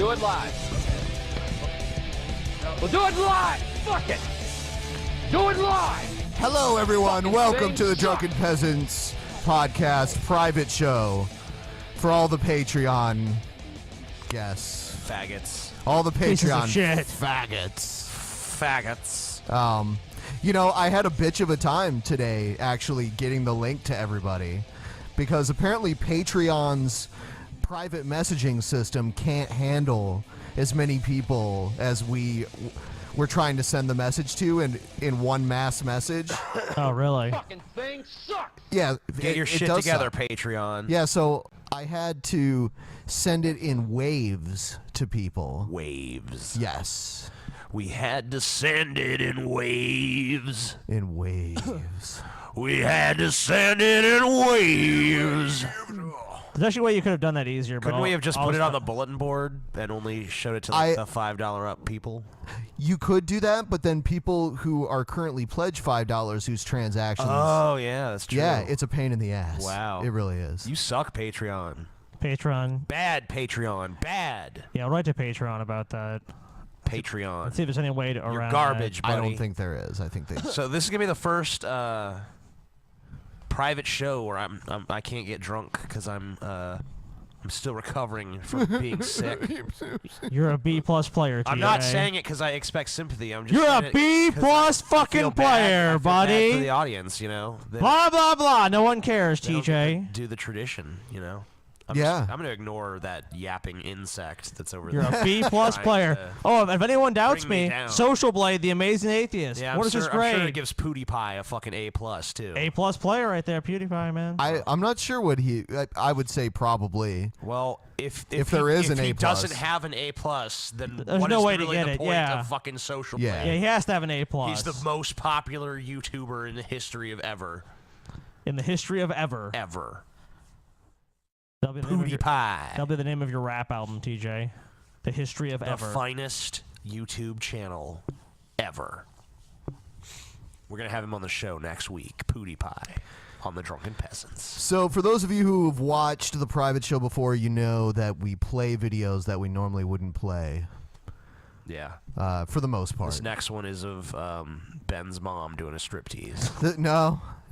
Do it live. We'll do it live. Fuck it. Do it live. Hello, everyone. Welcome to the Drunken Peasants podcast private show for all the Patreon guests. Faggots. All the Patreon shit. faggots. Faggots. You know, I had a bitch of a time today actually getting the link to everybody because apparently Patreon's private messaging system can't handle as many people as we're trying to send the message to in one mass message. Oh, really? Fucking thing sucks. Yeah, Get your shit does together, suck. Patreon. Yeah, so I had to send it in waves to people. Waves. Yes. We had to send it in waves. In waves. We had to send it in waves. There's actually a way you could have done that easier. But Couldn't we have just I'll put it on the bulletin board and only showed it to like the $5 up people? You could do that, but then people who are currently pledged $5 whose transactions... Oh, yeah, that's true. Yeah, it's a pain in the ass. Wow. It really is. You suck, Patreon. Patreon. Bad, Patreon. Bad. Yeah, I'll write to Patreon about that. Patreon. Let's see if there's any way to You're around garbage, buddy. I don't think there is. I think they... So this is going to be the first private show where I can't get drunk because I'm still recovering from being sick. You're a B+ player, TJ. I'm not saying it because I expect sympathy. I'm just You're saying a it B+ 'cause I fucking feel player, bad. I feel bad buddy. for the audience, you know. Blah, blah, blah. No one cares, They don't TJ. get to do the tradition, you know. I'm going to ignore that yapping insect that's over You're there. a B+ trying player. to Oh, if anyone doubts bring me me, down. Social Blade, the amazing atheist. Yeah, what is his grade? I'm sure it gives PewDiePie a fucking A+ too. A+ player right there, PewDiePie, man. I'm not sure what he... I would say probably. Well, if there is an A+. he doesn't have an A+, then There's what no is way to really get the it, point yeah. of fucking Social Yeah. Blade? Yeah, he has to have an A+. He's the most popular YouTuber in the history of ever. In the history of ever. Ever. That'll be the name of PewDiePie. That'll be the name of your rap album, TJ. The history of The ever. finest YouTube channel ever. We're going to have him on the show next week. PewDiePie on the Drunken Peasants. So for those of you who have watched the private show before, you know that we play videos that we normally wouldn't play. Yeah. For the most part. This next one is of Ben's mom doing a striptease.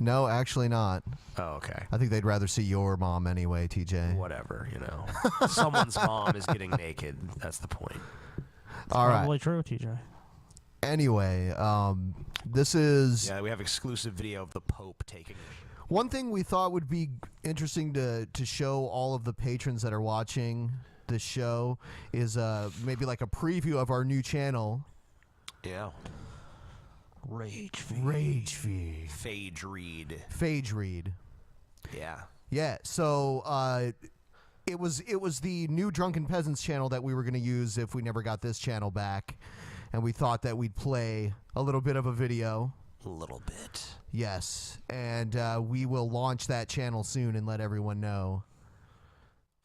No, actually not. Oh, okay. I think they'd rather see your mom anyway, TJ. Whatever, you know. Someone's mom is getting naked. That's the point. All right. Probably true, TJ. Anyway, this is... Yeah, we have exclusive video of the Pope taking a shit. One thing we thought would be interesting to show all of the patrons that are watching this show is maybe like a preview of our new channel. Yeah. Rage feed. Phage read. Phage read. Yeah. Yeah, so it was the new Drunken Peasants channel that we were going to use if we never got this channel back, and we thought that we'd play a little bit of a video. A little bit. Yes, and we will launch that channel soon and let everyone know.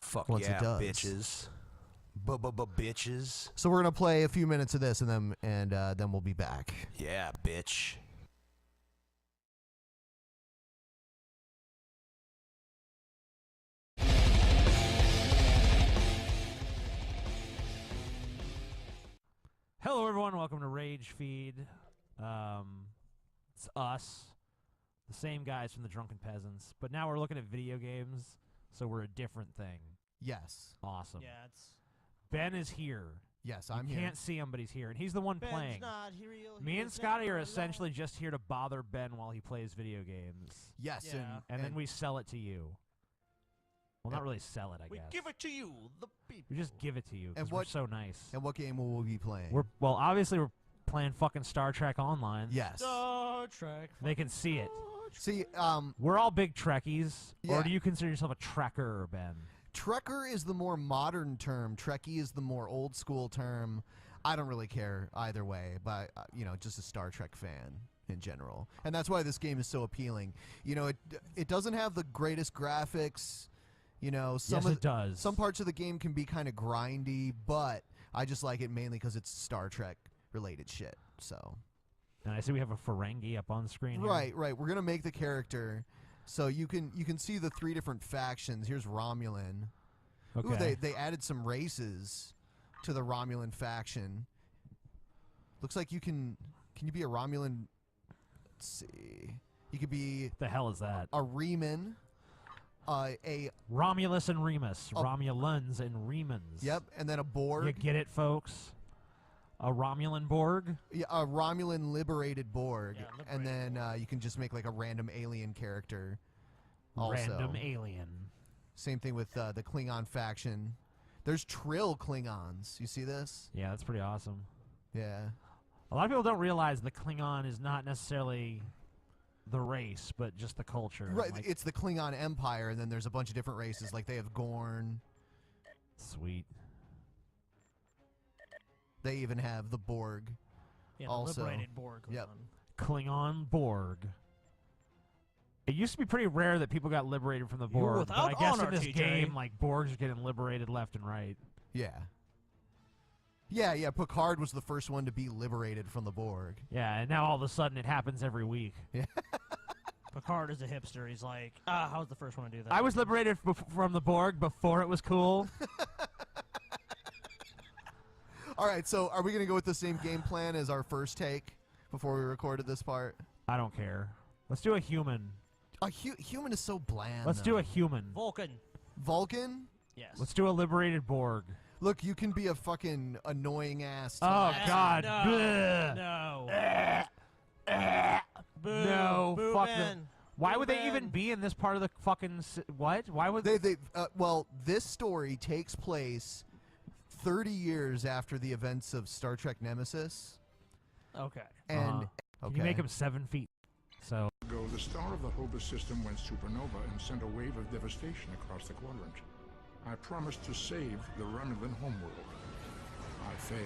Fuck once yeah, it does. bitches. Bitches. So we're gonna play a few minutes of this and then we'll be back. Yeah, bitch. Hello, everyone. Welcome to Rage Feed. It's us, the same guys from the Drunken Peasants, but now we're looking at video games, so we're a different thing. Yes. Awesome. Yeah, Ben is here. Yes, I'm You here. can't see him, but he's here, and he's the one Ben's playing. not here, Me and Scotty are essentially just here to bother Ben while he plays video games. Yes, Yeah. And then we sell it to you. Well, not really sell it, I We guess. give it to you, the people. We just give it to you And because we're what- so nice. And what game will we be playing? Well, obviously we're playing fucking Star Trek Online. Yes. Star Trek. They can see it. See, We're all big Trekkies. Yeah. Or do you consider yourself a Trekker, Ben? Trekker is the more modern term. Trekkie is the more old school term. I don't really care either way, but just a Star Trek fan in general, and that's why this game is so appealing. You know, it doesn't have the greatest graphics. You know, Yes, it does. Some parts of the game can be kind of grindy, but I just like it mainly because it's Star Trek related shit. So. And I see we have a Ferengi up on screen here. Right. We're gonna make the character, so you can see the 3 different factions. Here's Romulan. Okay. Ooh, they added some races to the Romulan faction. Looks like you can you be a Romulan? Let's see. You could be The hell is that? a Reman, a Romulus and Remus. Romulans and Remans. yep, and then a Borg. You get it, folks? A Romulan Borg? Yeah, a Romulan liberated Borg, Yeah, and liberated then you can just make like a random alien character. Also, Random alien. same thing with the Klingon faction. There's Trill Klingons. You see this? Yeah, that's pretty awesome. Yeah. A lot of people don't realize the Klingon is not necessarily the race, but just the culture. Right, Like, it's the Klingon Empire, and then there's a bunch of different races. Like they have Gorn. sweet. They even have the Borg. Yeah, Also- the liberated Borg. Yep. Klingon Borg. It used to be pretty rare that people got liberated from the Borg, but without I guess honor, in this TJ. game, like, Borgs are getting liberated left and right. Yeah. Yeah. Picard was the first one to be liberated from the Borg. Yeah, and now all of a sudden it happens every week. Picard is a hipster. He's like, I was the first one to do that. I was liberated from the Borg before it was cool. All right, so are we going to go with the same game plan as our first take before we recorded this part? I don't care. Let's do a human. A human is so bland. Let's do a human. Vulcan. Vulcan? Yes. Let's do a liberated Borg. Look, you can be a fucking annoying ass. Oh, T-Rex. God. No. Bleh. No. Boo. No, Boo fuck Ben. them. Why Boo would they Ben. even be in this part of the fucking... What? Why would Well, this story takes place 30 years after the events of Star Trek Nemesis. Okay. And Can you make him 7 feet? So... The star of the Hobus system went supernova and sent a wave of devastation across the quadrant. I promised to save the Romulan homeworld. I failed.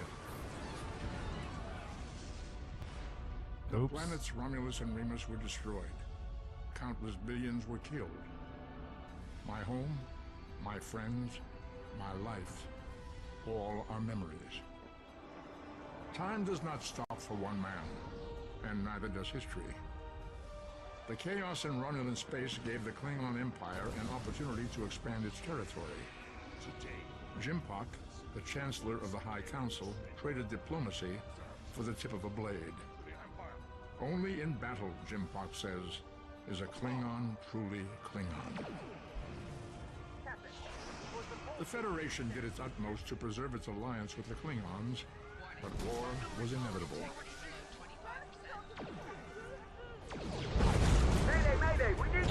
The Oops. planets Romulus and Remus were destroyed. Countless billions were killed. My home, my friends, my life, all are memories. Time does not stop for one man, and neither does history. The chaos in Romulan space gave the Klingon Empire an opportunity to expand its territory. Jimpak, the Chancellor of the High Council, traded diplomacy for the tip of a blade. Only in battle, Jimpak says, is a Klingon truly Klingon. The Federation did its utmost to preserve its alliance with the Klingons, but war was inevitable. Mayday, we need...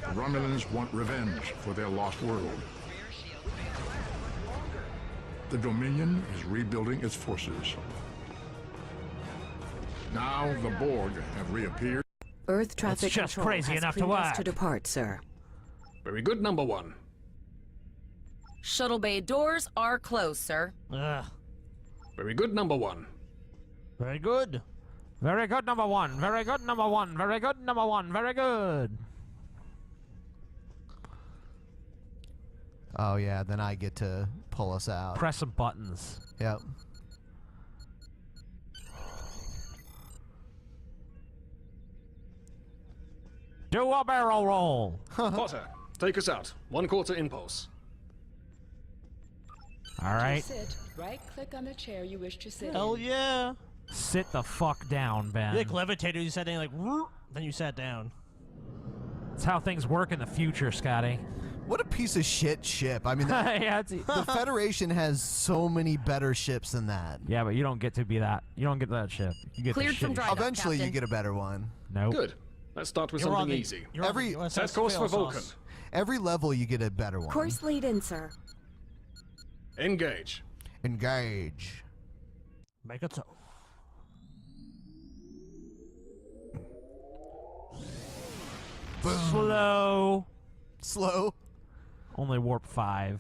The Romulans want revenge for their lost world. The Dominion is rebuilding its forces. Now the Borg have reappeared. Earth traffic just control crazy has enough to cleared us work. to depart, sir. Very good, number one. Shuttle bay doors are closed, sir. Ugh. Very good, number one. Very good. Very good, number one. Very good, number one. Very good, number one. Very good. Oh, yeah, then I get to pull us out. Press some buttons. Yep. Do a barrel roll. Potter, take us out. 1/4 impulse. All right. Sit. Right-click on the chair you wish to sit Hell in. yeah. Sit the fuck down, Ben. You like levitated, you sat down, like, "Whoop," then you sat down. That's how things work in the future, Scotty. What a piece of shit ship. I mean, yeah, the Federation has so many better ships than that. yeah, but you don't get to be that. You don't get that ship. You get Cleared the from shitty dry ship. dock, Eventually, you Captain. get a better one. Nope. Good. Let's start with You're on something the- easy. you're on Every- the USS Set course for fail Vulcan. sauce. Every level, you get a better one. Course lead in, sir. Engage. Engage. Make it so. Boom. Slow. Slow. Only warp 5.